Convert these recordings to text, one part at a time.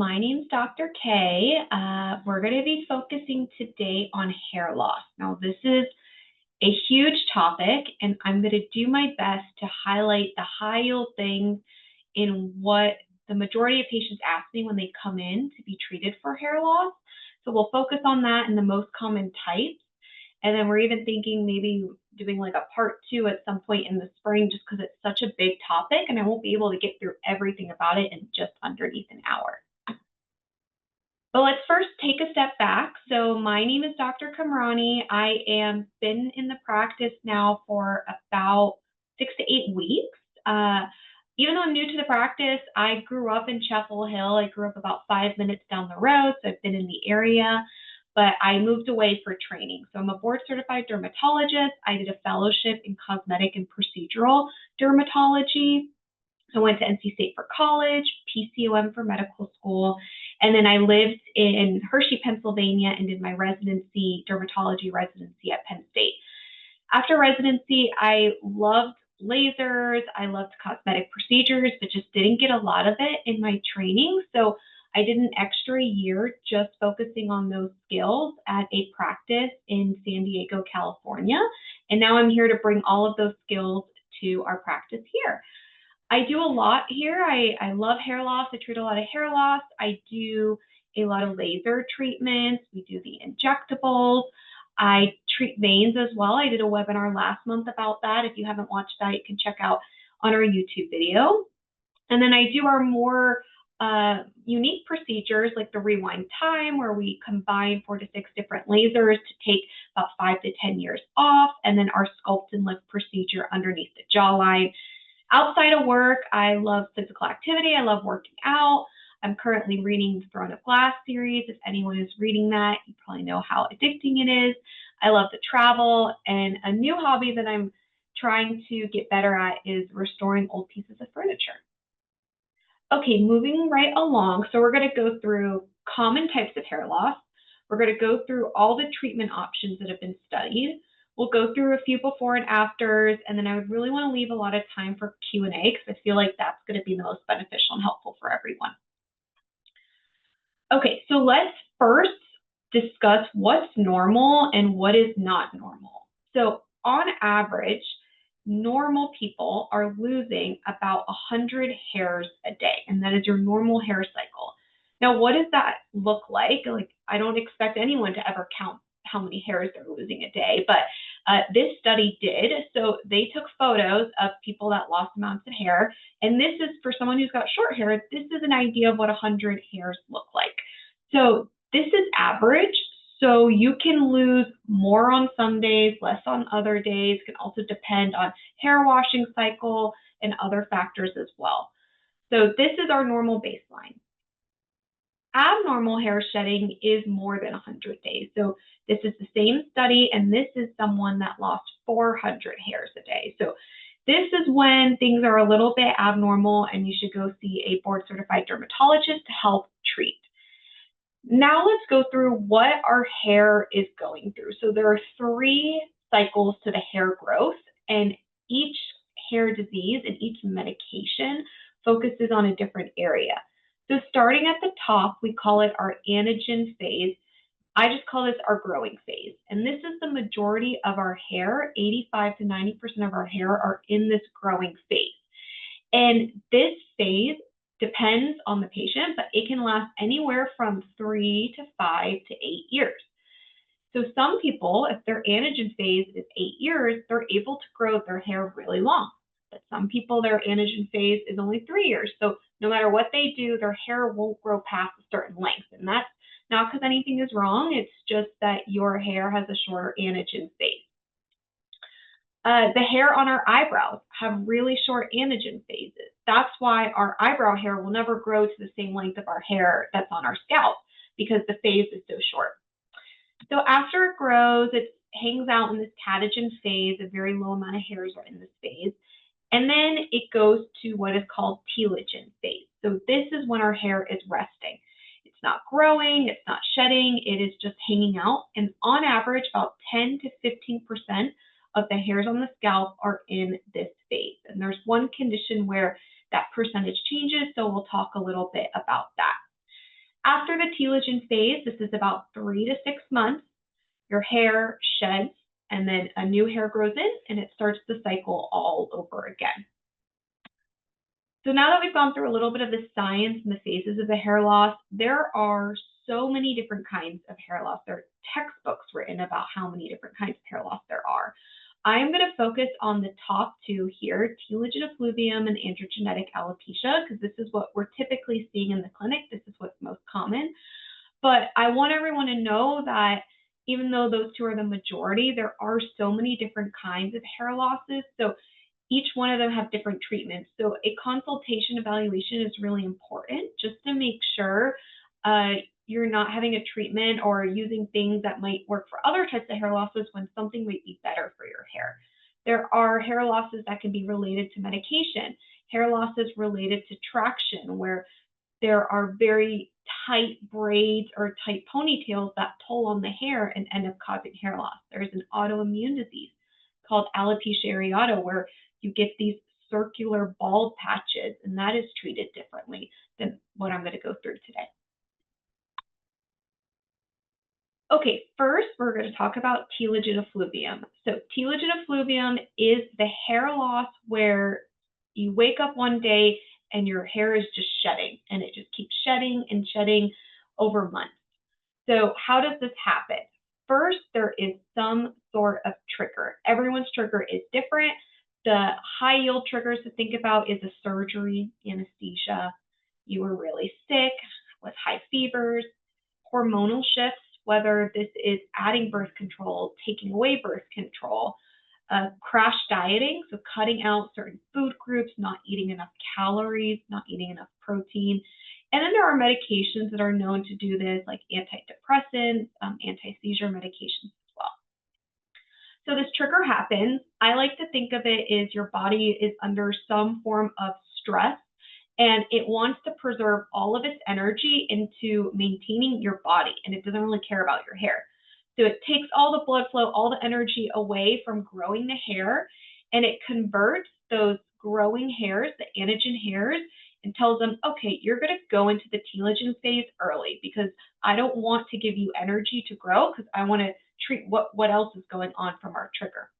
my name's Dr. K. We're going to be focusing today on hair loss. Now, this is a huge topic, and I'm going to do my best to highlight the high-yield things in what the majority of patients ask me when they come in to be treated for hair loss. So we'll focus on that and the most common types. And then we're even thinking maybe doing like a part 2 at some point in the spring, just because it's such a big topic and I won't be able to get through everything about it in just underneath an hour. But let's first take a step back. So my name is Dr. Kamrani. I am been in the practice now for about 6 to 8 weeks. Even though I'm new to the practice, I grew up in Chapel Hill. I grew up about 5 minutes down the road, so I've been in the area, but I moved away for training. So I'm a board-certified dermatologist. I did a fellowship in cosmetic and procedural dermatology. So I went to NC State for college, PCOM for medical school, and then I lived in Hershey, Pennsylvania, and did my residency, dermatology residency at Penn State. After residency, I loved lasers, I loved cosmetic procedures, but just didn't get a lot of it in my training. So I did an extra year just focusing on those skills at a practice in San Diego, California. And now I'm here to bring all of those skills to our practice here. I do a lot here. I love hair loss. I treat a lot of hair loss. I do a lot of laser treatments. We do the injectables. I treat veins as well. I did a webinar last month about that. If you haven't watched that, you can check out on our YouTube video. And then I do our more unique procedures like the rewind time, where we combine 4 to 6 different lasers to take about 5 to 10 years off, and then our sculpt and lift procedure underneath the jawline. Outside of work, I love physical activity. I love working out. I'm currently reading the Throne of Glass series. If anyone is reading that, you probably know how addicting it is. I love to travel, and a new hobby that I'm trying to get better at is restoring old pieces of furniture. Okay, moving right along. So we're going to go through common types of hair loss. We're going to go through all the treatment options that have been studied. We'll go through a few before and afters, and then I would really want to leave a lot of time for Q&A because I feel like that's going to be the most beneficial and helpful for everyone. Okay, so let's first discuss what's normal and what is not normal. So on average, normal people are losing about 100 hairs a day, and that is your normal hair cycle. Now, what does that look like? Like, I don't expect anyone to ever count how many hairs they're losing a day, but this study did. So they took photos of people that lost amounts of hair, and this is for someone who's got short hair. This is an idea of what 100 hairs look like. So this is average. So you can lose more on some days, less on other days. It can also depend on hair washing cycle and other factors as well. So this is our normal baseline. Abnormal hair shedding is more than 100 days. So this is the same study, and this is someone that lost 400 hairs a day. So this is when things are a little bit abnormal, and you should go see a board-certified dermatologist to help treat. Now let's go through what our hair is going through. So there are 3 cycles to the hair growth, and each hair disease and each medication focuses on a different area. So starting at the top, we call it our anagen phase. I just call this our growing phase. And this is the majority of our hair. 85 to 90% of our hair are in this growing phase. And this phase depends on the patient, but it can last anywhere from 3 to 5 to 8 years. So some people, if their anagen phase is 8 years, they're able to grow their hair really long. But some people, their anagen phase is only 3 years. So no matter what they do, their hair won't grow past a certain length. And that's not because anything is wrong. It's just that your hair has a shorter anagen phase. The hair on our eyebrows have really short anagen phases. That's why our eyebrow hair will never grow to the same length of our hair that's on our scalp, because the phase is so short. So after it grows, it hangs out in this catagen phase. A very low amount of hairs are in this phase. And then it goes to what is called telogen phase. So this is when our hair is resting. It's not growing, it's not shedding, it is just hanging out. And on average, about 10 to 15% of the hairs on the scalp are in this phase. And there's one condition where that percentage changes, so we'll talk a little bit about that. After the telogen phase, this is about 3 to 6 months, your hair sheds and then a new hair grows in and it starts the cycle all over again. So now that we've gone through a little bit of the science and the phases of the hair loss, there are so many different kinds of hair loss. There are textbooks written about how many different kinds of hair loss there are. I am going to focus on the top two here, telogen effluvium and androgenetic alopecia, because this is what we're typically seeing in the clinic. This is what's most common. But I want everyone to know that even though those two are the majority, there are so many different kinds of hair losses. So each one of them have different treatments. So a consultation evaluation is really important just to make sure you're not having a treatment or using things that might work for other types of hair losses when something might be better for your hair. There are hair losses that can be related to medication, hair losses related to traction, where there are very tight braids or tight ponytails that pull on the hair and end up causing hair loss. There's an autoimmune disease called alopecia areata where you get these circular bald patches, and that is treated differently than what I'm going to go through today. Okay, first we're going to talk about telogen effluvium. So telogen effluvium is the hair loss where you wake up one day and your hair is just shedding, and it just keeps shedding and shedding over months. So how does this happen? First, there is some sort of trigger. Everyone's trigger is different. The high yield triggers to think about is a surgery, anesthesia, you were really sick with high fevers, hormonal shifts, whether this is adding birth control, taking away birth control, crash dieting, so cutting out certain food groups, not eating enough calories, not eating enough protein. And then there are medications that are known to do this, like antidepressants, anti-seizure medications as well. So this trigger happens. I like to think of it as your body is under some form of stress, and it wants to preserve all of its energy into maintaining your body, and it doesn't really care about your hair. So it takes all the blood flow, all the energy away from growing the hair, and it converts those growing hairs, the anagen hairs, and tells them, okay, you're going to go into the telogen phase early because I don't want to give you energy to grow because I want to treat what else is going on from our trigger.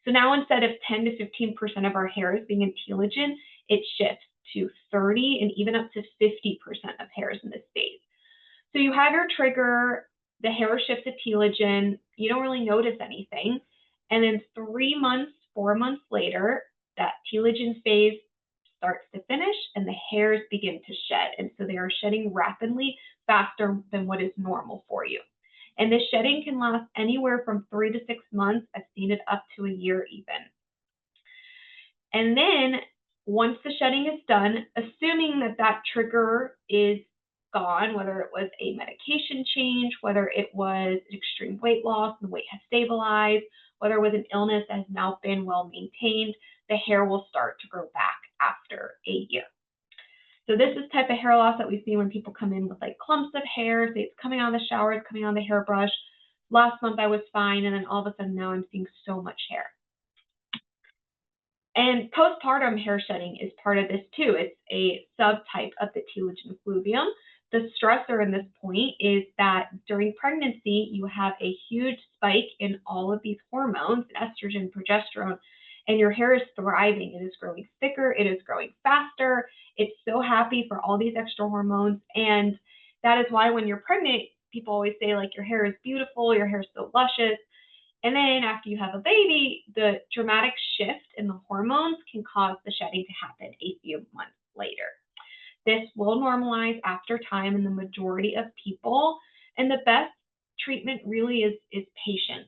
So now instead of 10 to 15% of our hairs being in telogen, it shifts to 30 and even up to 50% of hairs in this phase. So you have your trigger, the hair shifts to telogen, you don't really notice anything. And then 3 months, 4 months later, that telogen phase starts to finish and the hairs begin to shed. And so they are shedding rapidly, faster than what is normal for you. And this shedding can last anywhere from 3 to 6 months. I've seen it up to a year even. And then once the shedding is done, assuming that that trigger is gone, whether it was a medication change, whether it was extreme weight loss and the weight has stabilized, whether it was an illness that has now been well maintained, the hair will start to grow back after a year. So this is the type of hair loss that we see when people come in with like clumps of hair, say it's coming out of the shower, it's coming out of the hairbrush. Last month I was fine, and then all of a sudden now I'm seeing so much hair. And postpartum hair shedding is part of this too. It's a subtype of the telogen effluvium. The stressor in this point is that during pregnancy, you have a huge spike in all of these hormones, estrogen, progesterone, and your hair is thriving. It is growing thicker. It is growing faster. It's so happy for all these extra hormones. And that is why when you're pregnant, people always say like your hair is beautiful, your hair is so luscious. And then after you have a baby, the dramatic shift in the hormones can cause the shedding to happen a few months later. This will normalize after time in the majority of people. And the best treatment really is patience.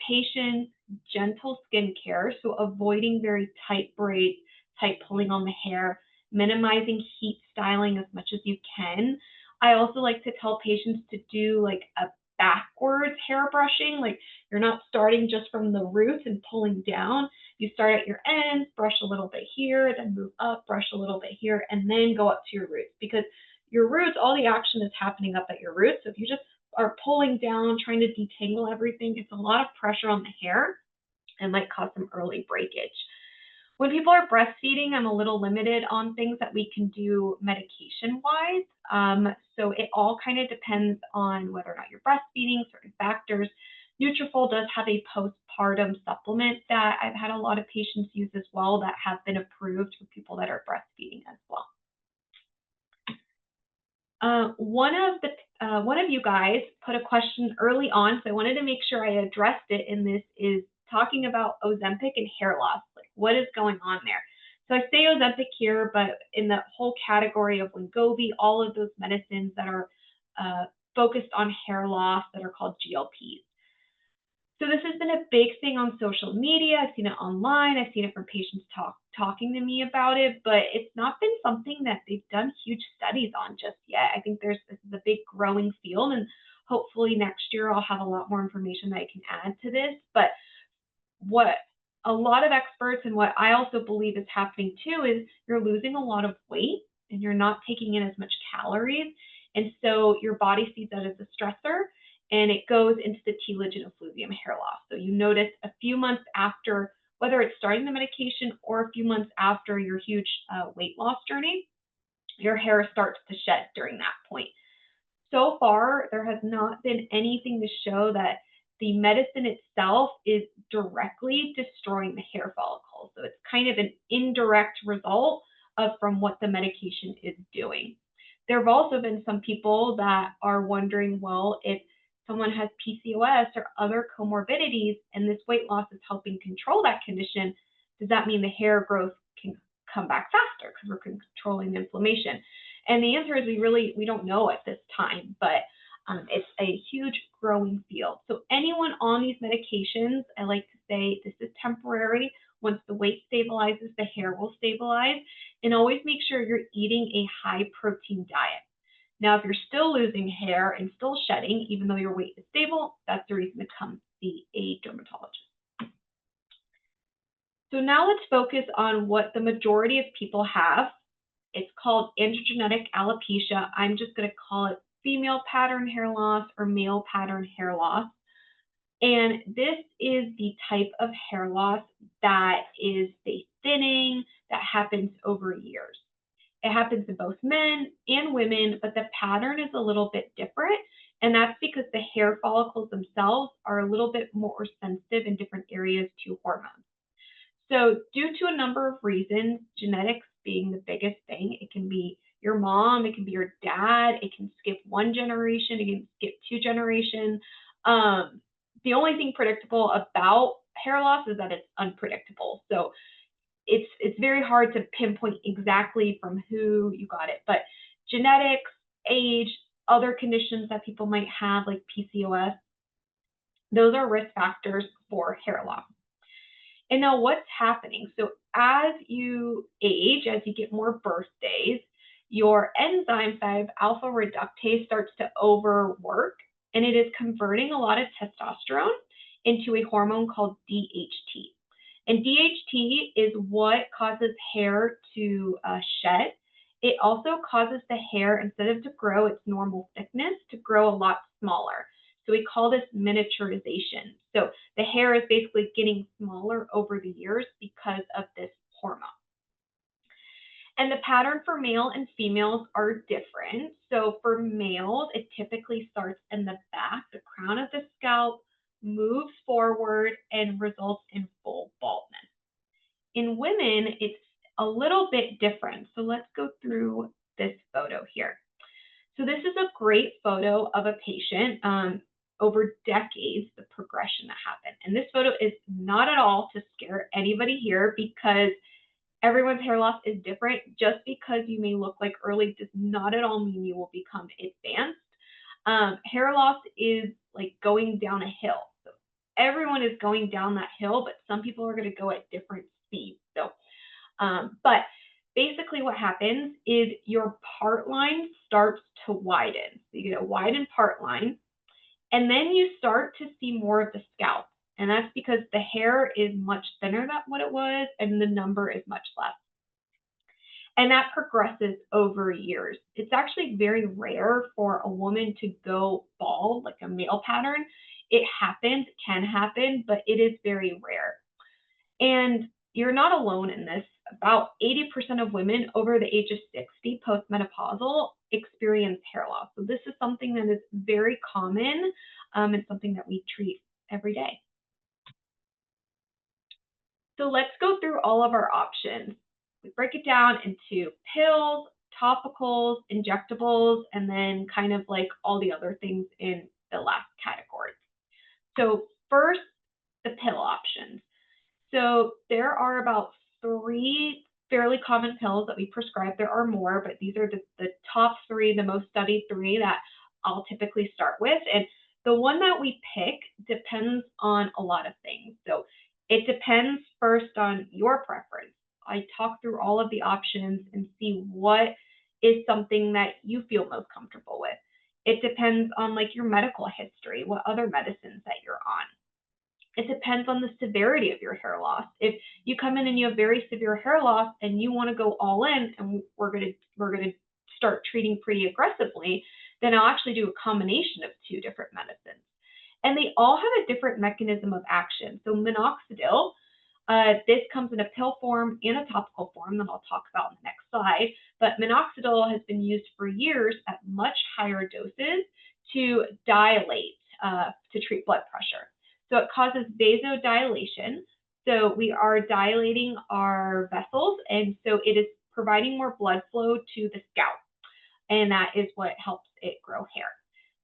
Patience, gentle skincare, so avoiding very tight braids, tight pulling on the hair, minimizing heat styling as much as you can. I also like to tell patients to do like a backwards hair brushing, like you're not starting just from the roots and pulling down. You start at your ends, brush a little bit here, then move up, brush a little bit here, and then go up to your roots, because your roots, all the action is happening up at your roots. So if you just are pulling down, trying to detangle everything, it's a lot of pressure on the hair and might cause some early breakage. When people are breastfeeding, I'm a little limited on things that we can do medication-wise. So it all kind of depends on whether or not you're breastfeeding, certain factors. Nutrafol does have a postpartum supplement that I've had a lot of patients use as well that have been approved for people that are breastfeeding as well. One of you guys put a question early on, so I wanted to make sure I addressed it in this, is talking about Ozempic and hair loss. Like, what is going on there? So I say Ozempic here, but in the whole category of Wegovy, all of those medicines that are focused on hair loss that are called GLPs. So this has been a big thing on social media. I've seen it online. I've seen it from patients talking to me about it, but it's not been something that they've done huge studies on just yet. I think this is a big growing field, and hopefully next year I'll have a lot more information that I can add to this. But what a lot of experts and what I also believe is happening too is you're losing a lot of weight and you're not taking in as much calories. And so your body sees that as a stressor, and it goes into the telogen effluvium hair loss. So you notice a few months after, whether it's starting the medication or a few months after your huge weight loss journey, your hair starts to shed during that point. So far, there has not been anything to show that the medicine itself is directly destroying the hair follicles. So it's kind of an indirect result from what the medication is doing. There have also been some people that are wondering, well, if someone has PCOS or other comorbidities and this weight loss is helping control that condition, does that mean the hair growth can come back faster because we're controlling the inflammation? And the answer is we don't know at this time, but it's a huge growing field. So anyone on these medications, I like to say this is temporary. Once the weight stabilizes, the hair will stabilize. And always make sure you're eating a high protein diet. Now, if you're still losing hair and still shedding, even though your weight is stable, that's the reason to come see a dermatologist. So now let's focus on what the majority of people have. It's called androgenetic alopecia. I'm just going to call it female pattern hair loss or male pattern hair loss. And this is the type of hair loss that is face thinning, that happens over years. It happens in both men and women, but the pattern is a little bit different. And that's because the hair follicles themselves are a little bit more sensitive in different areas to hormones. So due to a number of reasons, genetics being the biggest thing, it can be your mom, it can be your dad, it can skip one generation, it can skip two generations. The only thing predictable about hair loss is that it's unpredictable. So it's very hard to pinpoint exactly from who you got it, but genetics, age, other conditions that people might have like PCOS, those are risk factors for hair loss. And now what's happening? So as you age, as you get more birthdays, your enzyme 5-alpha reductase starts to overwork, and it is converting a lot of testosterone into a hormone called DHT. And DHT is what causes hair to shed. It also causes the hair, instead of to grow its normal thickness, to grow a lot smaller. So we call this miniaturization. So the hair is basically getting smaller over the years because of this hormone. And the pattern for male and females are different. So for males, it typically starts in the back, the crown of the scalp, moves forward, and results in full baldness. In women, it's a little bit different. So let's go through this photo here. So this is a great photo of a patient. Over decades, the progression that happened. And this photo is not at all to scare anybody here, because everyone's hair loss is different. Just because you may look like early does not at all mean you will become advanced. Hair loss is like going down a hill. So everyone is going down that hill, but some people are going to go at different speeds. So, but basically what happens is your part line starts to widen. So you get a widened part line. And then you start to see more of the scalp. And that's because the hair is much thinner than what it was, and the number is much less. And that progresses over years. It's actually very rare for a woman to go bald, like a male pattern. It happens, can happen, but it is very rare. And you're not alone in this. About 80% of women over the age of 60 postmenopausal experience hair loss. So this is something that is very common and something that we treat every day. So let's go through all of our options. We break it down into pills, topicals, injectables, and then kind of like all the other things in the last category. So first, the pill options. So there are about 3 fairly common pills that we prescribe. There are more, but these are the top 3, the most studied 3 that I'll typically start with. And the one that we pick depends on a lot of things. So it depends first on your preference. I talk through all of the options and see what is something that you feel most comfortable with. It depends on like your medical history, what other medicines that you're on. It depends on the severity of your hair loss. If you come in and you have very severe hair loss and you want to go all in and we're gonna start treating pretty aggressively, then I'll actually do a combination of 2 different medicines. And they all have a different mechanism of action. So minoxidil, this comes in a pill form and a topical form that I'll talk about in the next slide. But minoxidil has been used for years at much higher doses to dilate, to treat blood pressure. So it causes vasodilation. So we are dilating our vessels, and so it is providing more blood flow to the scalp, and that is what helps it grow hair.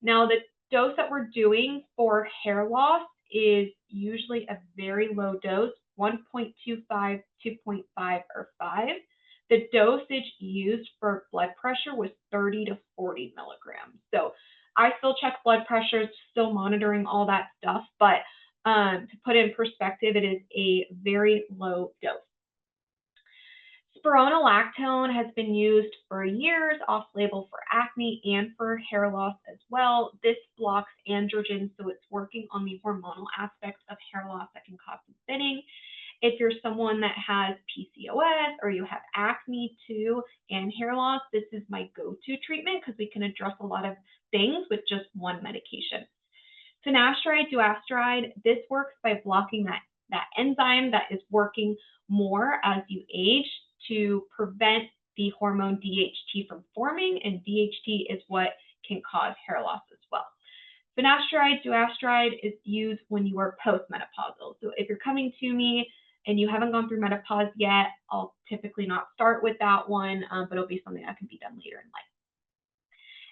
Now, the dose that we're doing for hair loss is usually a very low dose, 1.25, 2.5, or 5. The dosage used for blood pressure was 30 to 40 milligrams. So I still check blood pressures, still monitoring all that stuff, but to put it in perspective, it is a very low dose. Spironolactone has been used for years off-label for acne and for hair loss as well. This blocks androgens, so it's working on the hormonal aspects of hair loss that can cause some thinning. If you're someone that has PCOS or you have acne too and hair loss, this is my go-to treatment because we can address a lot of things with just one medication. Finasteride, dutasteride, this works by blocking that enzyme that is working more as you age to prevent the hormone DHT from forming, and DHT is what can cause hair loss as well. Finasteride, dutasteride is used when you are postmenopausal. So if you're coming to me and you haven't gone through menopause yet, I'll typically not start with that one, but it'll be something that can be done later in life.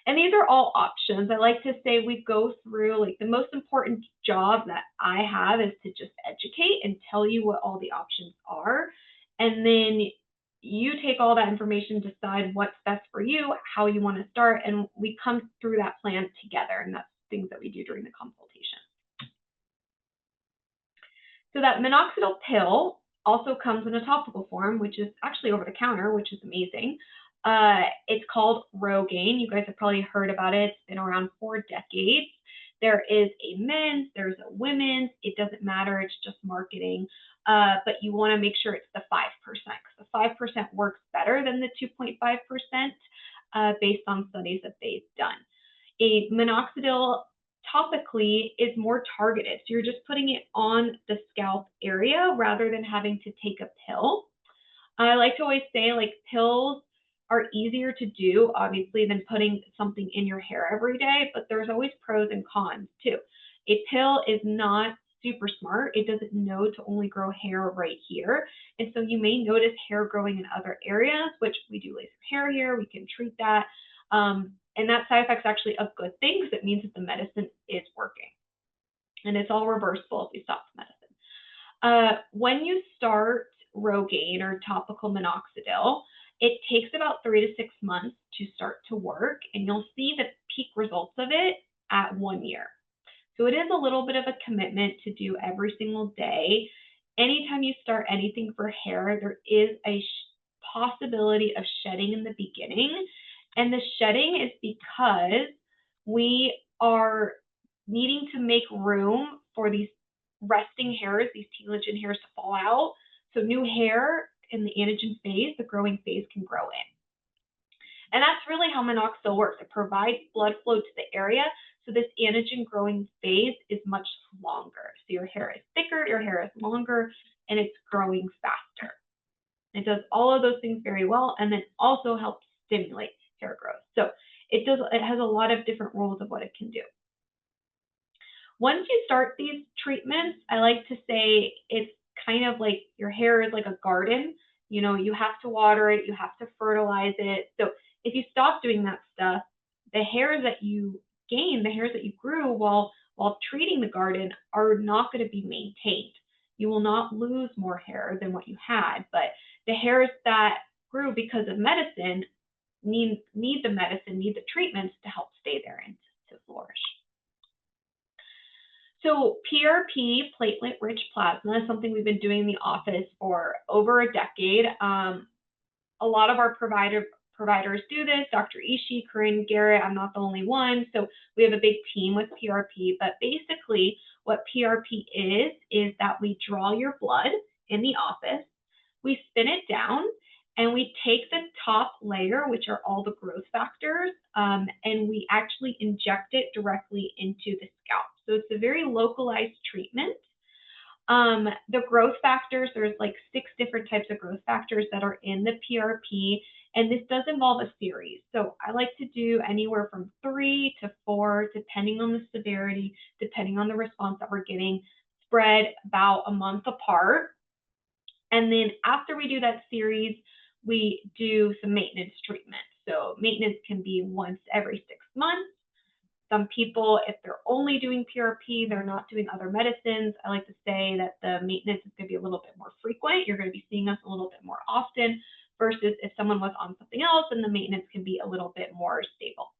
And these are all options. I like to say we go through, like, the most important job that I have is to just educate and tell you what all the options are. And then you take all that information, decide what's best for you, how you want to start, and we come through that plan together. And that's things that we do during the consultation. So that minoxidil pill also comes in a topical form, which is actually over the counter, which is amazing. It's called Rogaine. You guys have probably heard about it. It's been around for decades. There is a men's, there's a women's. It doesn't matter. It's just marketing. But you want to make sure it's the 5%, because the 5% works better than the 2.5% based on studies that they've done. A minoxidil topically is more targeted. So you're just putting it on the scalp area rather than having to take a pill. I like to always say, like, pills are easier to do, obviously, than putting something in your hair every day, but there's always pros and cons too. A pill is not super smart. It doesn't know to only grow hair right here. And so you may notice hair growing in other areas, which we do laser hair here. We can treat that. And that side effect is actually a good thing because it means that the medicine is working. And it's all reversible if you stop the medicine. When you start Rogaine or topical minoxidil, it takes about 3 to 6 months to start to work, and you'll see the peak results of it at 1 year. So it is a little bit of a commitment to do every single day. Anytime you start anything for hair, there is a possibility of shedding in the beginning. And the shedding is because we are needing to make room for these resting hairs, these telogen hairs, to fall out. So new hair in the anagen phase, the growing phase, can grow in. And that's really how minoxidil works. It provides blood flow to the area, so this anagen growing phase is much longer. So your hair is thicker, your hair is longer, and it's growing faster. It does all of those things very well, and then also helps stimulate hair growth. So it has a lot of different roles of what it can do. Once you start these treatments, I like to say it's kind of like your hair is like a garden. You know, you have to water it, you have to fertilize it. So if you stop doing that stuff, the hairs that you gain, the hairs that you grew while treating the garden are not going to be maintained. You will not lose more hair than what you had, but the hairs that grew because of medicine need the medicine, need the treatments to help stay there and to flourish. So PRP, platelet-rich plasma, is something we've been doing in the office for over a decade. A lot of our providers do this. Dr. Ishii, Corinne, Garrett, I'm not the only one. So we have a big team with PRP. But basically, what PRP is that we draw your blood in the office, we spin it down, and we take the top layer, which are all the growth factors, and we actually inject it directly into the scalp. So it's a very localized treatment. The growth factors, there's like 6 different types of growth factors that are in the PRP, and this does involve a series. So I like to do anywhere from 3 to 4, depending on the severity, depending on the response that we're getting, spread about a month apart. And then after we do that series, we do some maintenance treatment. So maintenance can be once every 6 months. Some people, if they're only doing PRP, they're not doing other medicines, I like to say that the maintenance is going to be a little bit more frequent. You're going to be seeing us a little bit more often versus if someone was on something else, and the maintenance can be a little bit more stable.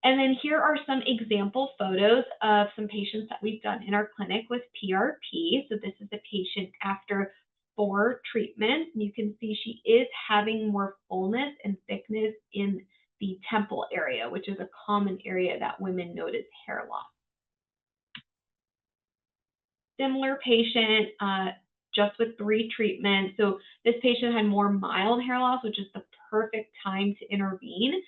And then here are some example photos of some patients that we've done in our clinic with PRP. So this is a patient after 4 treatments. And you can see she is having more fullness and thickness in the temple area, which is a common area that women notice hair loss. Similar patient, just with 3 treatments. So this patient had more mild hair loss, which is the perfect time to intervene.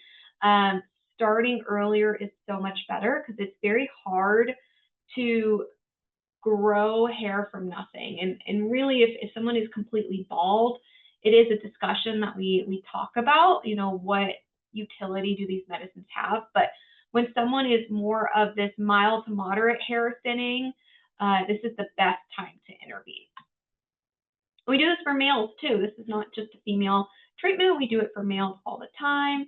Starting earlier is so much better because it's very hard to grow hair from nothing. And really, if someone is completely bald, it is a discussion that we talk about, you know, what utility do these medicines have? But when someone is more of this mild to moderate hair thinning, this is the best time to intervene. We do this for males too. This is not just a female treatment. We do it for males all the time.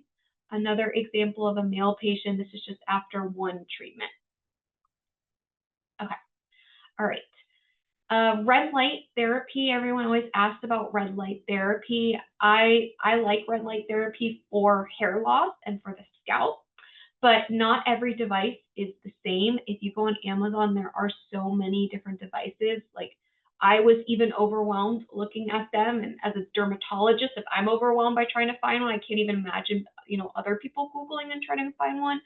Another example of a male patient, this is just after 1 treatment. Okay, all right. Red light therapy, everyone always asks about red light therapy. I like red light therapy for hair loss and for the scalp, but not every device is the same. If you go on Amazon, there are so many different devices. Like, I was even overwhelmed looking at them, and as a dermatologist, if I'm overwhelmed by trying to find one, I can't even imagine, you know, other people Googling and trying to find one.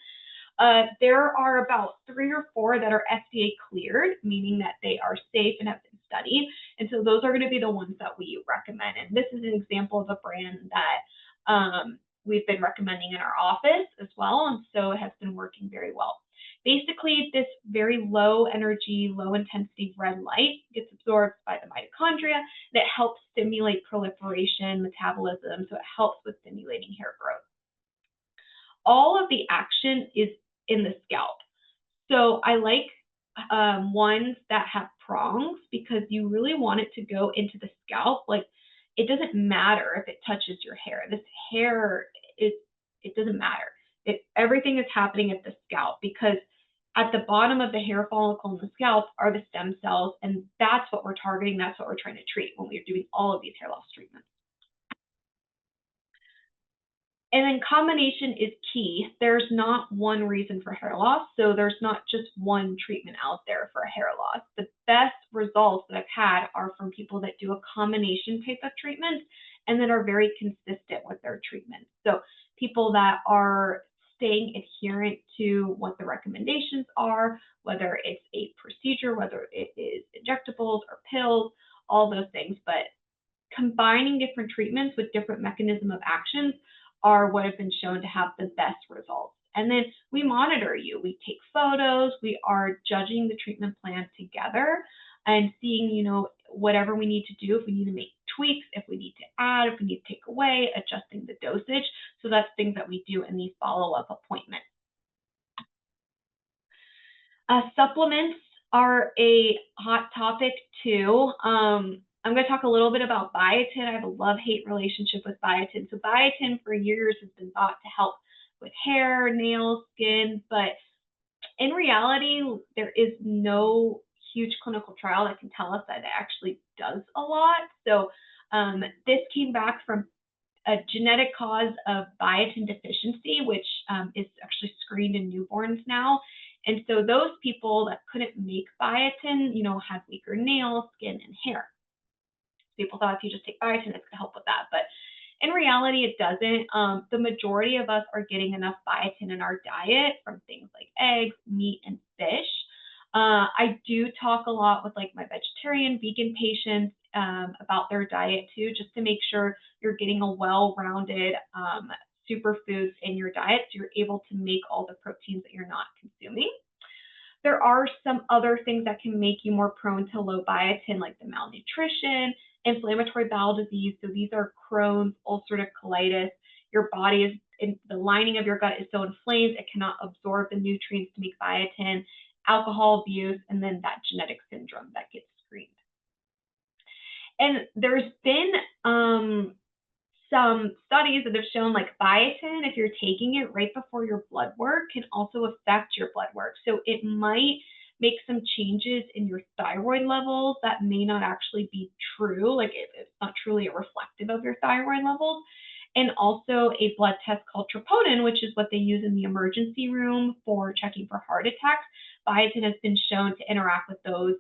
There are about 3 or 4 that are FDA cleared, meaning that they are safe and have been studied. And so those are going to be the ones that we recommend. And this is an example of a brand that we've been recommending in our office as well. And so it has been working very well. Basically, this very low energy, low intensity red light gets absorbed by the mitochondria that helps stimulate proliferation, metabolism. So it helps with stimulating hair growth. All of the action is in the scalp. So I like ones that have prongs because you really want it to go into the scalp. Like, it doesn't matter if it touches your hair. This hair it doesn't matter. Everything is happening at the scalp because at the bottom of the hair follicle in the scalp are the stem cells, and that's what we're targeting. That's what we're trying to treat when we're doing all of these hair loss treatments. And then combination is key. There's not one reason for hair loss, so there's not just one treatment out there for hair loss. The best results that I've had are from people that do a combination type of treatment and that are very consistent with their treatments. So people that are staying adherent to what the recommendations are, whether it's a procedure, whether it is injectables or pills, all those things. But combining different treatments with different mechanism of actions are what have been shown to have the best results. And then we monitor you. We take photos. We are judging the treatment plan together. and seeing, whatever we need to do, if we need to make tweaks, if we need to add, if we need to take away, adjusting the dosage. So that's things that we do in these follow-up appointments. Supplements are a hot topic too. I'm going to talk a little bit about biotin. I have a love-hate relationship with biotin. So biotin for years has been thought to help with hair, nails, skin, but in reality, there is no huge clinical trial that can tell us that it actually does a lot. So this came back from a genetic cause of biotin deficiency, which is actually screened in newborns now. And so those people that couldn't make biotin, had weaker nails, skin, and hair. People thought if you just take biotin, it's going to help with that. But in reality, it doesn't. The majority of us are getting enough biotin in our diet from things like eggs, meat, and fish. I do talk a lot with my vegetarian, vegan patients about their diet too, just to make sure you're getting a well-rounded superfoods in your diet so you're able to make all the proteins that you're not consuming. There are some other things that can make you more prone to low biotin, like the malnutrition, inflammatory bowel disease. So these are Crohn's, ulcerative colitis. Your body is, the lining of your gut is so inflamed, it cannot absorb the nutrients to make biotin, alcohol abuse, and then that genetic syndrome that gets screened. And there's been some studies that have shown biotin, if you're taking it right before your blood work, can also affect your blood work. So it might make some changes in your thyroid levels that may not actually be true. It's not truly reflective of your thyroid levels. And also a blood test called troponin, which is what they use in the emergency room for checking for heart attacks. Biotin has been shown to interact with those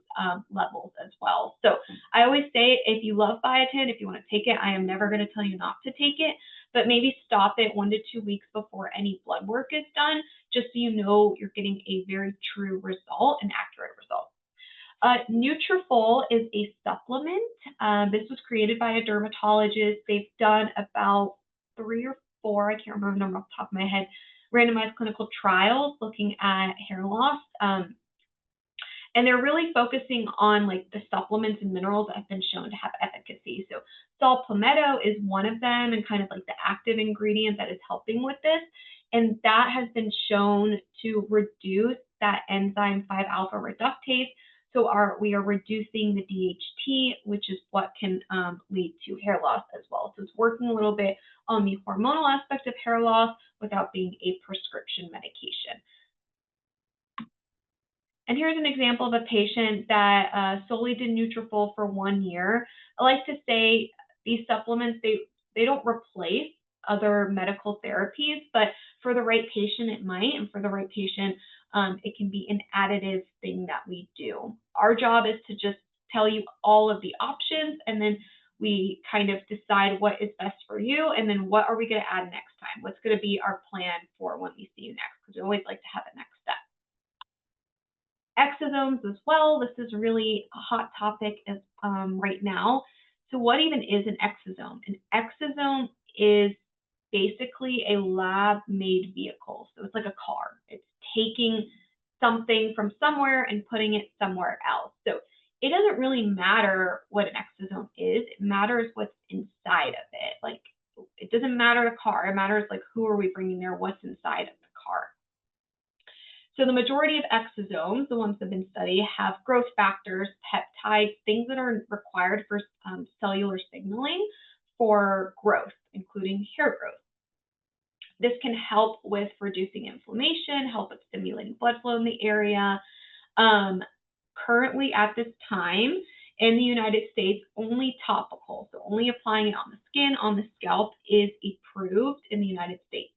levels as well. So I always say, if you love biotin, if you want to take it, I am never going to tell you not to take it, but maybe stop it 1 to 2 weeks before any blood work is done, just so you know you're getting a very true result, an accurate result. Nutrafol is a supplement. This was created by a dermatologist. They've done about 3 or 4, I can't remember the number off the top of my head, randomized clinical trials looking at hair loss. And they're really focusing on the supplements and minerals that have been shown to have efficacy. So saw palmetto is one of them, and kind of the active ingredient that is helping with this. And that has been shown to reduce that enzyme 5-alpha reductase. So we are reducing the DHT, which is what can lead to hair loss as well. So it's working a little bit on the hormonal aspect of hair loss without being a prescription medication. And here's an example of a patient that solely did Nutrafol for 1 year. I like to say these supplements, they don't replace other medical therapies, but for the right patient, it might, and for the right patient, it can be an additive thing that we do. Our job is to just tell you all of the options, and then we kind of decide what is best for you, and then what are we going to add next time? What's going to be our plan for when we see you next? Because we always like to have a next step. Exosomes as well. This is really a hot topic right now. So what even is an exosome? An exosome is basically a lab-made vehicle. So it's like a car. It's taking something from somewhere and putting it somewhere else. So it doesn't really matter what an exosome is. It matters what's inside of it. It doesn't matter the car. It matters who are we bringing there, what's inside of the car. So the majority of exosomes, the ones that have been studied, have growth factors, peptides, things that are required for cellular signaling for growth, including hair growth. This can help with reducing inflammation, help with stimulating blood flow in the area. Currently at this time in the United States, only topical, so only applying it on the skin, on the scalp, is approved in the United States.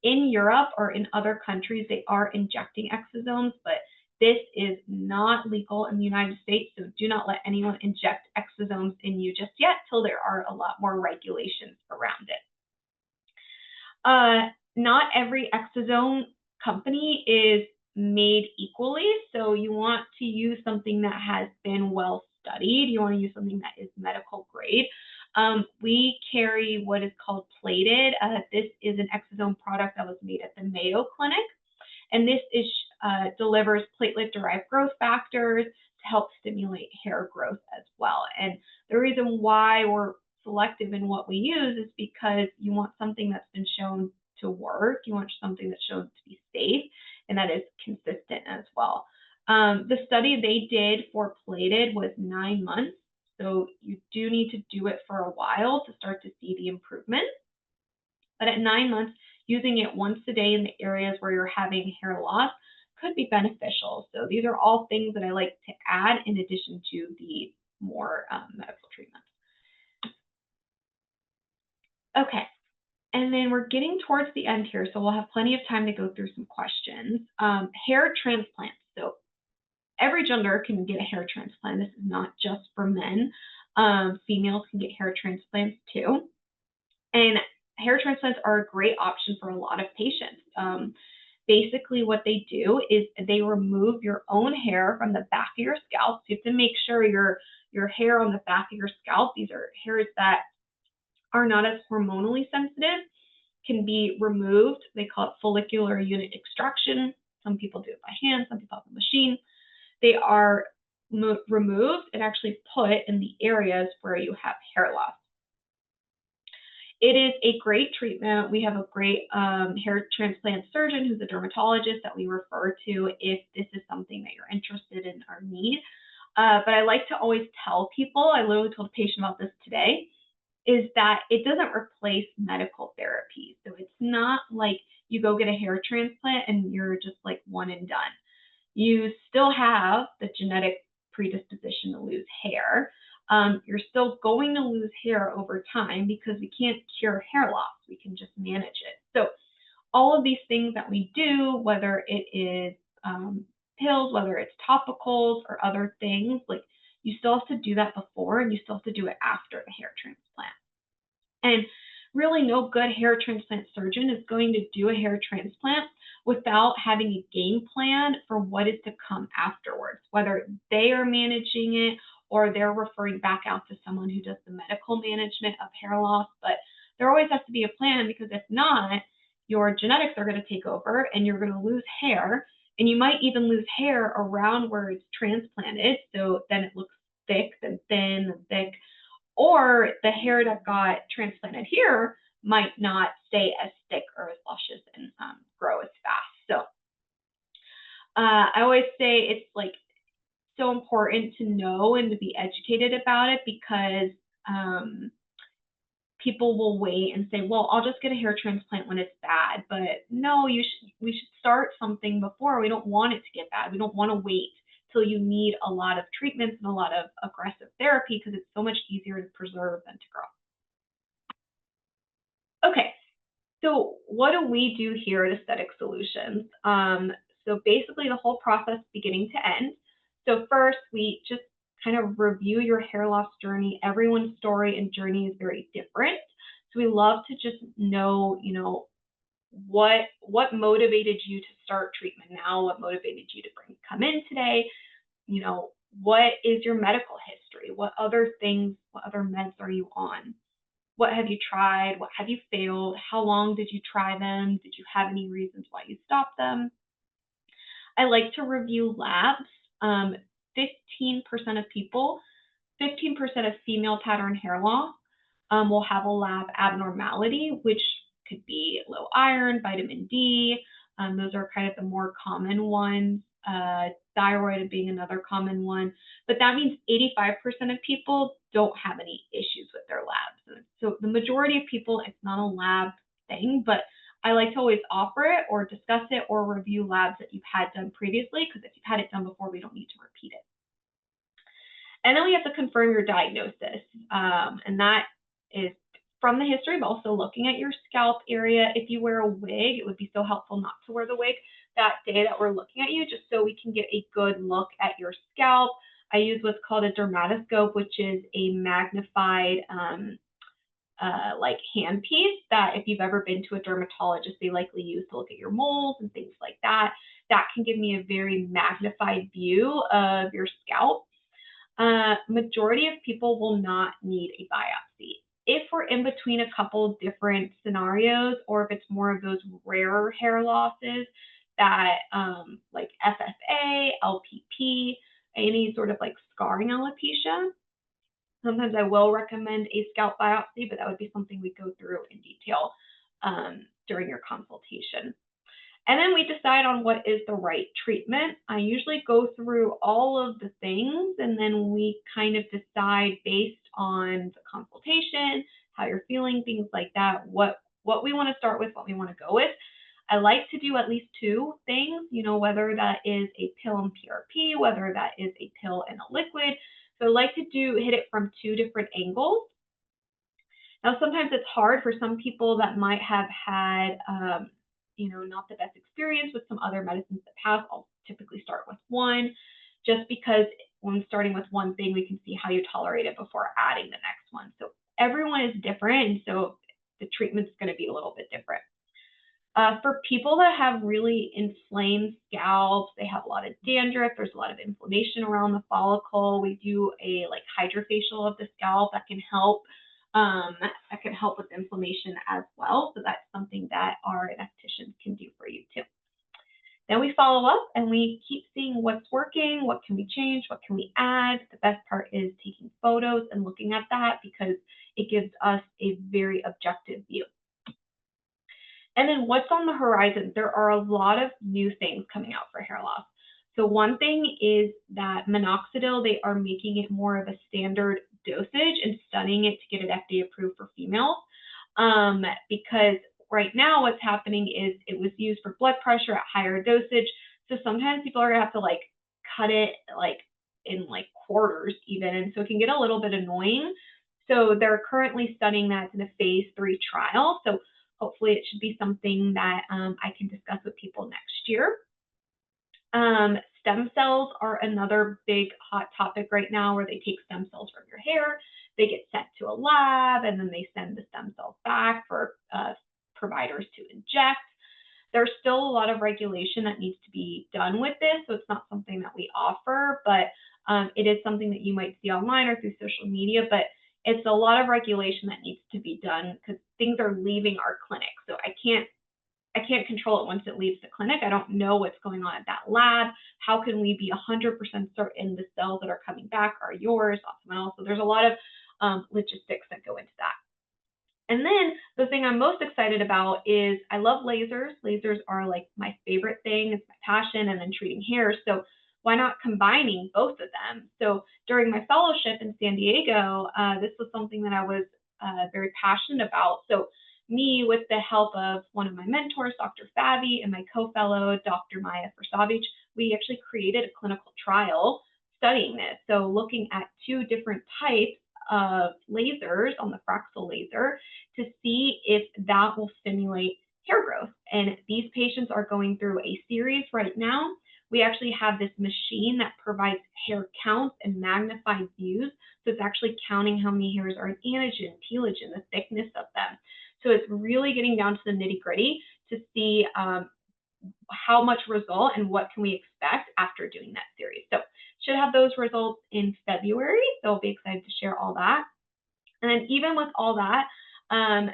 In Europe or in other countries, they are injecting exosomes, but this is not legal in the United States, so do not let anyone inject exosomes in you just yet till there are a lot more regulations around it. Not every exosome company is made equally, so you want to use something that has been well studied. You want to use something that is medical grade. We carry what is called plated. This is an exosome product that was made at the Mayo Clinic, and this is delivers platelet-derived growth factors to help stimulate hair growth as well. And the reason why we're selective in what we use is because you want something that's been shown to work. You want something that's shown to be safe and that is consistent as well. The study they did for plated was 9 months. So you do need to do it for a while to start to see the improvement. But at 9 months, using it once a day in the areas where you're having hair loss could be beneficial. So these are all things that I like to add in addition to the more medical treatments. Okay, and then we're getting towards the end here, so we'll have plenty of time to go through some questions. Hair transplants. So every gender can get a hair transplant. This is not just for men. Females can get hair transplants too. And hair transplants are a great option for a lot of patients. Basically, what they do is they remove your own hair from the back of your scalp. So you have to make sure your hair on the back of your scalp, these are hairs that are not as hormonally sensitive, can be removed. They call it follicular unit extraction. Some people do it by hand, some people have a machine. They are removed and actually put in the areas where you have hair loss. It is a great treatment. We have a great hair transplant surgeon who's a dermatologist that we refer to if this is something that you're interested in or need. But I like to always tell people, I literally told a patient about this today, is that it doesn't replace medical therapy. So it's not like you go get a hair transplant and you're just like one and done. You still have the genetic predisposition to lose hair. You're still going to lose hair over time because we can't cure hair loss. We can just manage it. So all of these things that we do, whether it is pills, whether it's topicals or other things, like you still have to do that before and you still have to do it after the hair transplant. And really no good hair transplant surgeon is going to do a hair transplant without having a game plan for what is to come afterwards, whether they are managing it or they're referring back out to someone who does the medical management of hair loss. But there always has to be a plan, because if not, your genetics are going to take over and you're going to lose hair. And you might even lose hair around where it's transplanted. So then it looks thick, then thin, then thick. Or the hair that got transplanted here might not stay as thick or as luscious and grow as fast. So I always say it's like so important to know and to be educated about it, because people will wait and say, well, I'll just get a hair transplant when it's bad. But no, we should start something before. We don't want it to get bad. We don't want to wait till you need a lot of treatments and a lot of aggressive therapy, because it's so much easier to preserve than to grow. Okay, so what do we do here at Aesthetic Solutions? So basically the whole process beginning to end. So first, we just kind of review your hair loss journey. Everyone's story and journey is very different. So we love to just know, what motivated you to start treatment now? What motivated you to come in today? What is your medical history? What other meds are you on? What have you tried? What have you failed? How long did you try them? Did you have any reasons why you stopped them? I like to review labs. 15% of people, 15% of female pattern hair loss will have a lab abnormality, which could be low iron, vitamin D. Those are kind of the more common ones. Thyroid being another common one. But that means 85% of people don't have any issues with their labs. So the majority of people, it's not a lab thing, but I like to always offer it or discuss it or review labs that you've had done previously, because if you've had it done before, we don't need to repeat it. And then we have to confirm your diagnosis. And that is from the history, but also looking at your scalp area. If you wear a wig, it would be so helpful not to wear the wig that day that we're looking at you, just so we can get a good look at your scalp. I use what's called a dermatoscope, which is a magnified like handpiece that if you've ever been to a dermatologist, they likely use to look at your moles and things like that. That can give me a very magnified view of your scalp. Majority of people will not need a biopsy. If we're in between a couple different scenarios, or if it's more of those rarer hair losses, that like FFA, LPP, any sort of like scarring alopecia. Sometimes I will recommend a scalp biopsy, but that would be something we go through in detail during your consultation. And then we decide on what is the right treatment. I usually go through all of the things, and then we kind of decide based on the consultation, how you're feeling, things like that, what we want to start with, what we want to go with. I like to do at least two things, whether that is a pill and PRP, whether that is a pill and a liquid. So I like to hit it from two different angles. Now, sometimes it's hard for some people that might have had, not the best experience with some other medicines that have. I'll typically start with one, just because when starting with one thing, we can see how you tolerate it before adding the next one. So everyone is different, and so the treatment's going to be a little bit different. For people that have really inflamed scalps, they have a lot of dandruff, there's a lot of inflammation around the follicle, we do a like hydrofacial of the scalp that can help. That can help with inflammation as well. So that's something that our estheticians can do for you too. Then we follow up and we keep seeing what's working, what can we change, what can we add. The best part is taking photos and looking at that because it gives us a very objective view. And then what's on the horizon? There are a lot of new things coming out for hair loss. So one thing is that minoxidil, they are making it more of a standard dosage and studying it to get it FDA approved for females. Because right now what's happening is it was used for blood pressure at higher dosage. So sometimes people are gonna have to like cut it like in like quarters even. And so it can get a little bit annoying. So they're currently studying that in a phase 3 trial. So hopefully it should be something that I can discuss with people next year. Stem cells are another big hot topic right now where they take stem cells from your hair, they get sent to a lab, and then they send the stem cells back for providers to inject. There's still a lot of regulation that needs to be done with this, so it's not something that we offer, but it is something that you might see online or through social media, but it's a lot of regulation that needs to be done because things are leaving our clinic. So I can't control it once it leaves the clinic. I don't know what's going on at that lab. How can we be 100% certain the cells that are coming back are yours, not someone else? So there's a lot of logistics that go into that. And then the thing I'm most excited about is I love lasers. Lasers are like my favorite thing. It's my passion, and then treating hair. So why not combining both of them? So during my fellowship in San Diego, this was something that I was very passionate about. So me, with the help of one of my mentors, Dr. Fabi, and my co-fellow, Dr. Maya Versavich, we actually created a clinical trial studying this. So looking at two different types of lasers on the Fraxel laser to see if that will stimulate hair growth. And these patients are going through a series right now. We actually have this machine that provides hair counts and magnified views. So it's actually counting how many hairs are in anagen, telogen, the thickness of them. So it's really getting down to the nitty gritty to see how much result and what can we expect after doing that series. So should have those results in February. So I'll be excited to share all that. And then even with all that,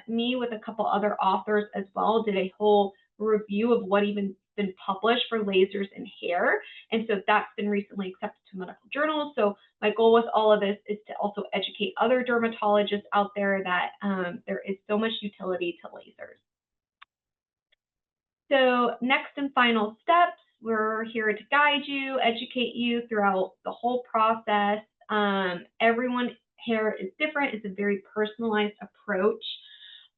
me with a couple other authors as well did a whole review of what even been published for lasers in hair. And so that's been recently accepted to medical journals. So my goal with all of this is to also educate other dermatologists out there that there is so much utility to lasers. So next and final steps, we're here to guide you, educate you throughout the whole process. Everyone's hair is different. It's a very personalized approach.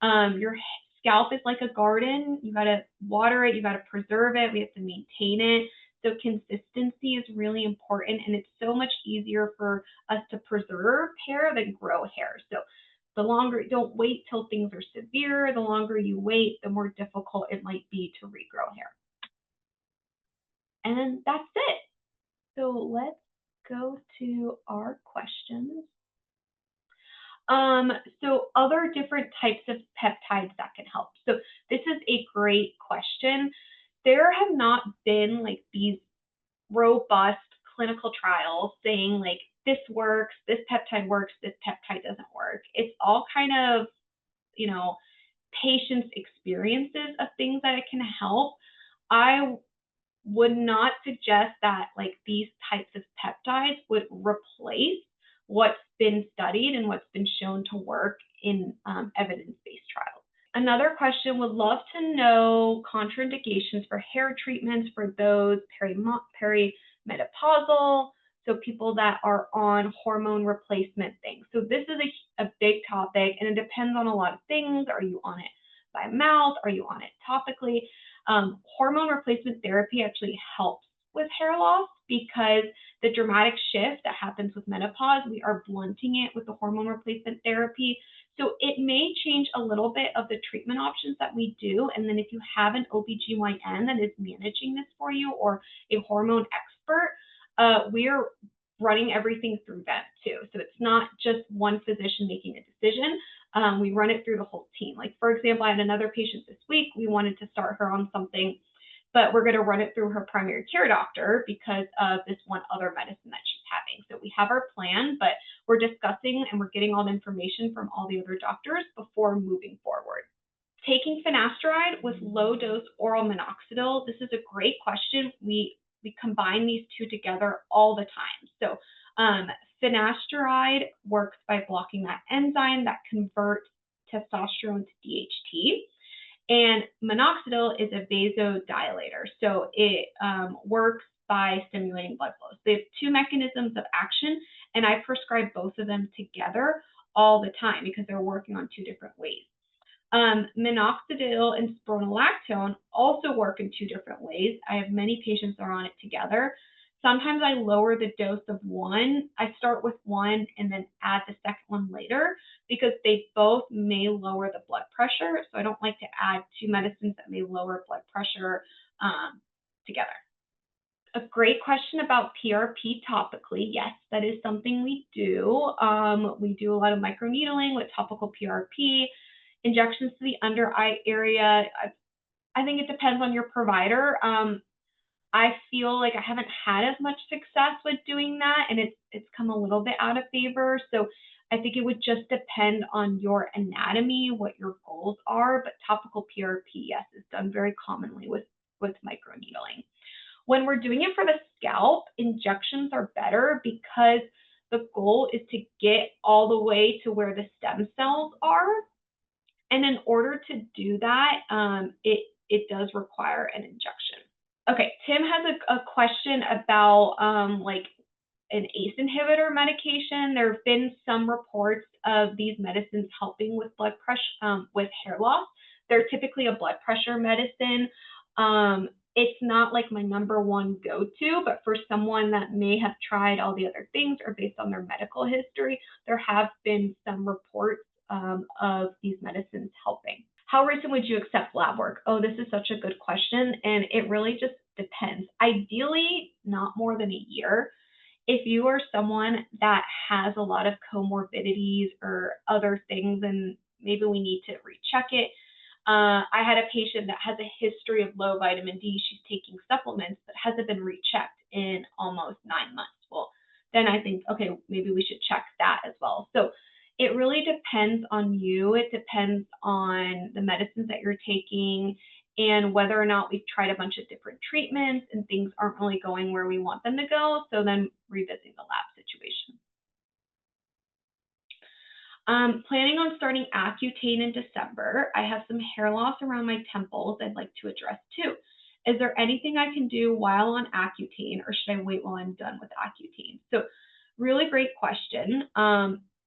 Your scalp is like a garden. You got to water it. You got to preserve it. We have to maintain it. So consistency is really important, and it's so much easier for us to preserve hair than grow hair. So the longer, don't wait till things are severe. The longer you wait, the more difficult it might be to regrow hair. And that's it. So let's go to our questions. So other different types of peptides that can help. So this is a great question. There have not been like these robust clinical trials saying like this works, this peptide works, this peptide doesn't work. It's all kind of, patients' experiences of things that it can help. I would not suggest that like these types of peptides would replace what's been studied and what's been shown to work in evidence-based trials. Another question, would love to know contraindications for hair treatments for those perimenopausal, so people that are on hormone replacement things. So this is a big topic, and it depends on a lot of things. Are you on it by mouth? Are you on it topically? Hormone replacement therapy actually helps with hair loss because the dramatic shift that happens with menopause, we are blunting it with the hormone replacement therapy. So it may change a little bit of the treatment options that we do. And then if you have an OBGYN that is managing this for you or a hormone expert, we're running everything through them too. So it's not just one physician making a decision. We run it through the whole team. Like for example, I had another patient this week. We wanted to start her on something, but we're going to run it through her primary care doctor because of this one other medicine that she's having. So we have our plan, but we're discussing and we're getting all the information from all the other doctors before moving forward. Taking finasteride with low dose oral minoxidil. This is a great question. We combine these two together all the time. So finasteride works by blocking that enzyme that converts testosterone to DHT. And minoxidil is a vasodilator. So it works by stimulating blood flow. So they have two mechanisms of action, and I prescribe both of them together all the time because they're working on two different ways. Minoxidil and spironolactone also work in two different ways. I have many patients that are on it together. Sometimes I lower the dose of one. I start with one and then add the second one later because they both may lower the blood pressure. So I don't like to add two medicines that may lower blood pressure together. A great question about PRP topically. Yes, that is something we do. We do a lot of microneedling with topical PRP. Injections to the under eye area, I think it depends on your provider. I feel like I haven't had as much success with doing that, and it's come a little bit out of favor. So I think it would just depend on your anatomy, what your goals are. But topical PRP, yes, is done very commonly with microneedling. When we're doing it for the scalp, injections are better because the goal is to get all the way to where the stem cells are. And in order to do that, it does require an injection. Okay, Tim has a question about like an ACE inhibitor medication. There have been some reports of these medicines helping with blood pressure, with hair loss. They're typically a blood pressure medicine. It's not like my number one go-to, but for someone that may have tried all the other things or based on their medical history, there have been some reports of these medicines helping. How recent would you accept lab work? Oh, this is such a good question, and it really just depends. Ideally, not more than a year. If you are someone that has a lot of comorbidities or other things, and maybe we need to recheck it. I had a patient that has a history of low vitamin D. She's taking supplements, but hasn't been rechecked in almost 9 months. Well, then I think, okay, maybe we should check that as well. So it really depends on you. It depends on the medicines that you're taking and whether or not we've tried a bunch of different treatments and things aren't really going where we want them to go. So then revisiting the lab situation. Planning on starting Accutane in December. I have some hair loss around my temples I'd like to address too. Is there anything I can do while on Accutane, or should I wait while I'm done with Accutane? So really great question.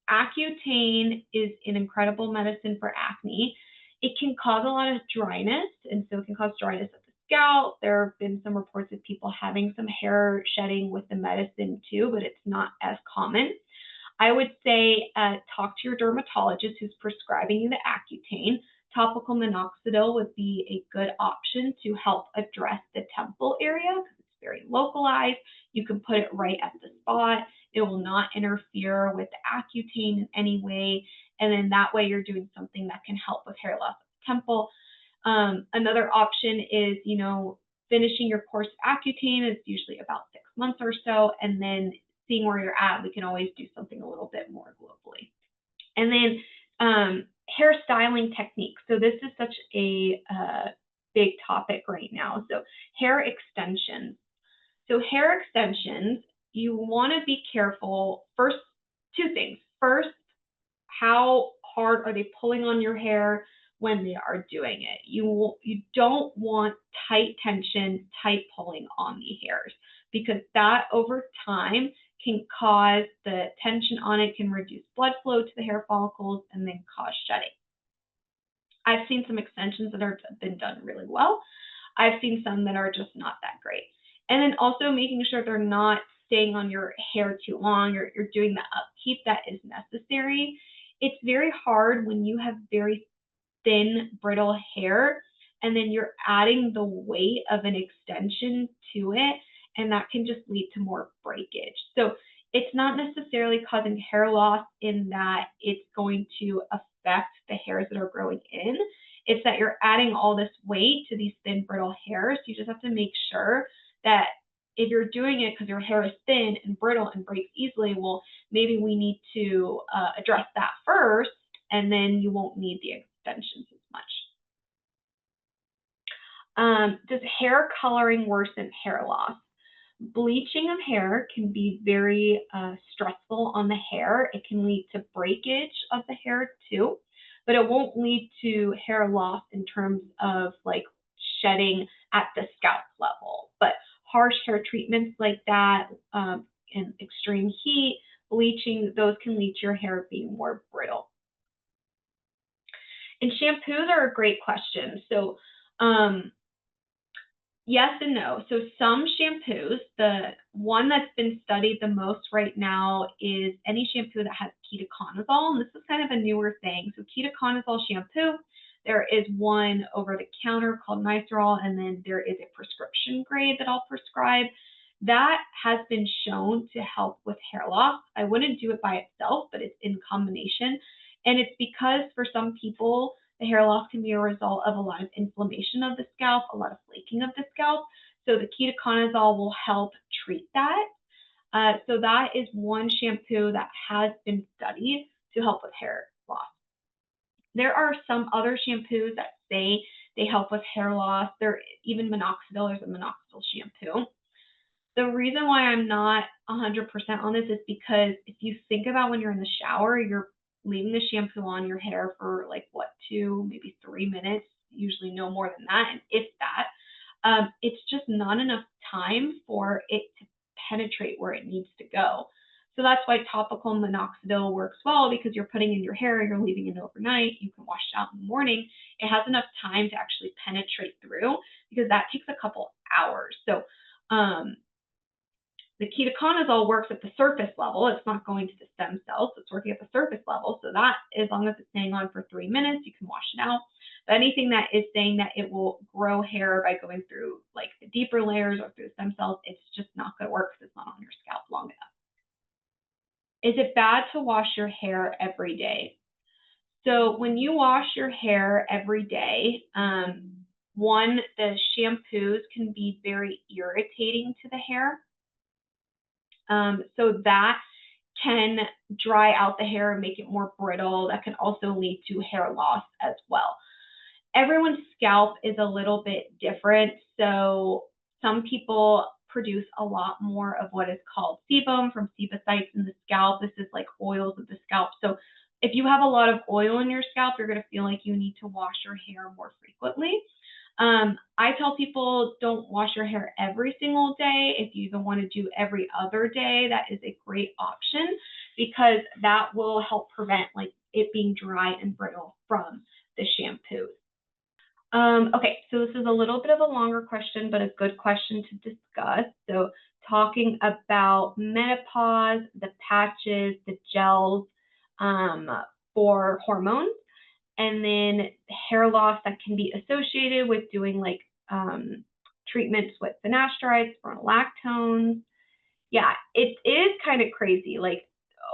Accutane is an incredible medicine for acne. It can cause a lot of dryness, and so it can cause dryness of the scalp. There have been some reports of people having some hair shedding with the medicine too, but it's not as common. I would say talk to your dermatologist who's prescribing you the Accutane. Topical minoxidil would be a good option to help address the temple area because it's very localized. You can put it right at the spot. It will not interfere with the Accutane in any way. And then that way you're doing something that can help with hair loss at the temple. Another option is, finishing your course of Accutane. It's usually about 6 months or so. And then seeing where you're at, we can always do something a little bit more globally. And then hair styling techniques. So this is such a big topic right now. So hair extensions. So hair extensions, you want to be careful. First, two things. First, how hard are they pulling on your hair when they are doing it? You don't want tight tension, tight pulling on the hairs, because that over time can cause the tension on it can reduce blood flow to the hair follicles and then cause shedding. I've seen some extensions that have been done really well. I've seen some that are just not that great. And then also making sure they're not staying on your hair too long, or you're doing the upkeep that is necessary. It's very hard when you have very thin, brittle hair, and then you're adding the weight of an extension to it, and that can just lead to more breakage. So it's not necessarily causing hair loss in that it's going to affect the hairs that are growing in. It's that you're adding all this weight to these thin, brittle hairs. You just have to make sure that if you're doing it because your hair is thin and brittle and breaks easily, well, maybe we need to address that first, and then you won't need the extensions as much. Does hair coloring worsen hair loss? Bleaching of hair can be very stressful on the hair. It can lead to breakage of the hair too, but it won't lead to hair loss in terms of like shedding at the scalp level. But harsh hair treatments like that, and extreme heat, bleaching, those can lead to your hair being more brittle. And shampoos are a great question. So yes and no. So some shampoos, the one that's been studied the most right now is any shampoo that has ketoconazole. And this is kind of a newer thing. So ketoconazole shampoo, there is one over the counter called Nicerol, and then there is a prescription grade that I'll prescribe. That has been shown to help with hair loss. I wouldn't do it by itself, but it's in combination. And it's because for some people, the hair loss can be a result of a lot of inflammation of the scalp, a lot of flaking of the scalp. So the ketoconazole will help treat that. So that is one shampoo that has been studied to help with hair loss. There are some other shampoos that say they help with hair loss. There even minoxidil, there's a minoxidil shampoo. The reason why I'm not 100% on this is because if you think about when you're in the shower, you're leaving the shampoo on your hair for like 2, maybe 3 minutes, usually no more than that, and if that, it's just not enough time for it to penetrate where it needs to go. So that's why topical minoxidil works well, because you're putting in your hair, you're leaving it overnight, you can wash it out in the morning. It has enough time to actually penetrate through, because that takes a couple hours. So the ketoconazole works at the surface level. It's not going to the stem cells. It's working at the surface level. So that, as long as it's staying on for 3 minutes, you can wash it out. But anything that is saying that it will grow hair by going through like the deeper layers or through the stem cells, it's just not going to work because it's not on your scalp long enough. Is it bad to wash your hair every day? So when you wash your hair every day, one, the shampoos can be very irritating to the hair. So that can dry out the hair and make it more brittle. That can also lead to hair loss as well. Everyone's scalp is a little bit different. So some people produce a lot more of what is called sebum from sebocytes in the scalp. This is like oils of the scalp. So if you have a lot of oil in your scalp, you're going to feel like you need to wash your hair more frequently. I tell people don't wash your hair every single day. If you even want to do every other day, that is a great option, because that will help prevent like it being dry and brittle from the shampoo. Okay, so this is a little bit of a longer question, but a good question to discuss. So talking about menopause, the patches, the gels for hormones, and then hair loss that can be associated with doing like treatments with finasterides, spironolactones. Yeah, it is kind of crazy. Like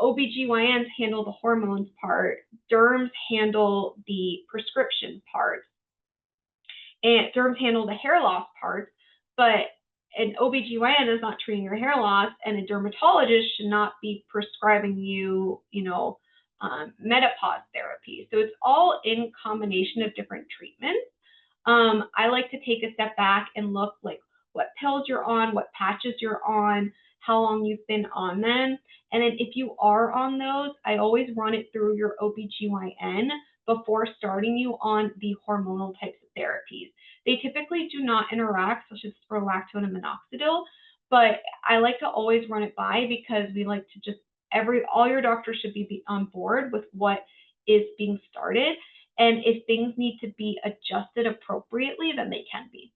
OBGYNs handle the hormones part, derms handle the prescription part, and derms handle the hair loss part, but an OBGYN is not treating your hair loss, and a dermatologist should not be prescribing you, menopause therapy. So it's all in combination of different treatments. I like to take a step back and look like what pills you're on, what patches you're on, how long you've been on them. And then if you are on those, I always run it through your OBGYN before starting you on the hormonal types of therapies. They typically do not interact, such as for lactone and minoxidil, but I like to always run it by because we like to just all your doctors should be on board with what is being started. And if things need to be adjusted appropriately, then they can be.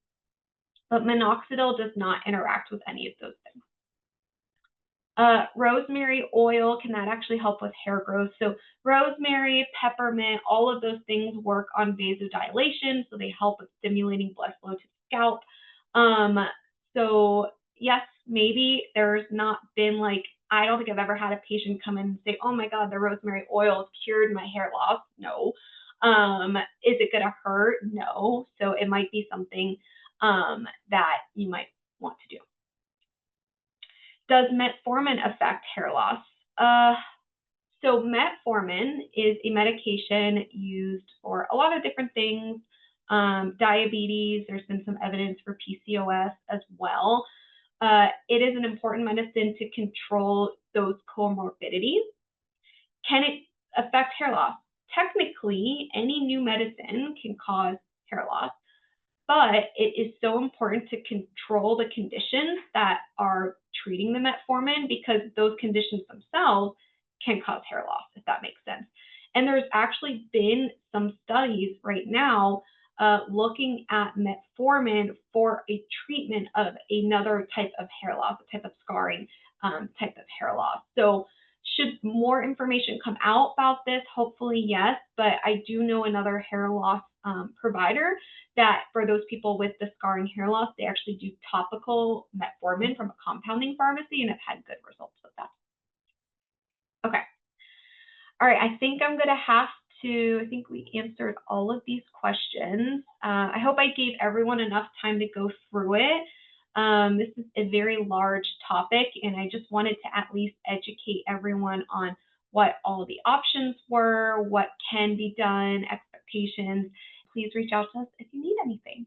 But minoxidil does not interact with any of those things. Rosemary oil, can that actually help with hair growth? So rosemary, peppermint, all of those things work on vasodilation, so they help with stimulating blood flow to the scalp. So yes, maybe there's not been I don't think I've ever had a patient come in and say, oh my God, the rosemary oil has cured my hair loss. No. Is it gonna hurt? No. So it might be something that you might want to do. Does metformin affect hair loss? So metformin is a medication used for a lot of different things. Diabetes, there's been some evidence for PCOS as well. It is an important medicine to control those comorbidities. Can it affect hair loss? Technically, any new medicine can cause hair loss, but it is so important to control the conditions that are treating the metformin because those conditions themselves can cause hair loss, if that makes sense. And there's actually been some studies right now looking at metformin for a treatment of another type of hair loss, a type of scarring type of hair loss. So should more information come out about this? Hopefully, yes, but I do know another hair loss provider that for those people with the scarring hair loss, they actually do topical metformin from a compounding pharmacy and have had good results with that. Okay. All right, I think I'm gonna have to, I think we answered all of these questions. I hope I gave everyone enough time to go through it. This is a very large topic and I just wanted to at least educate everyone on what all the options were, what can be done, expectations. Please reach out to us if you need anything.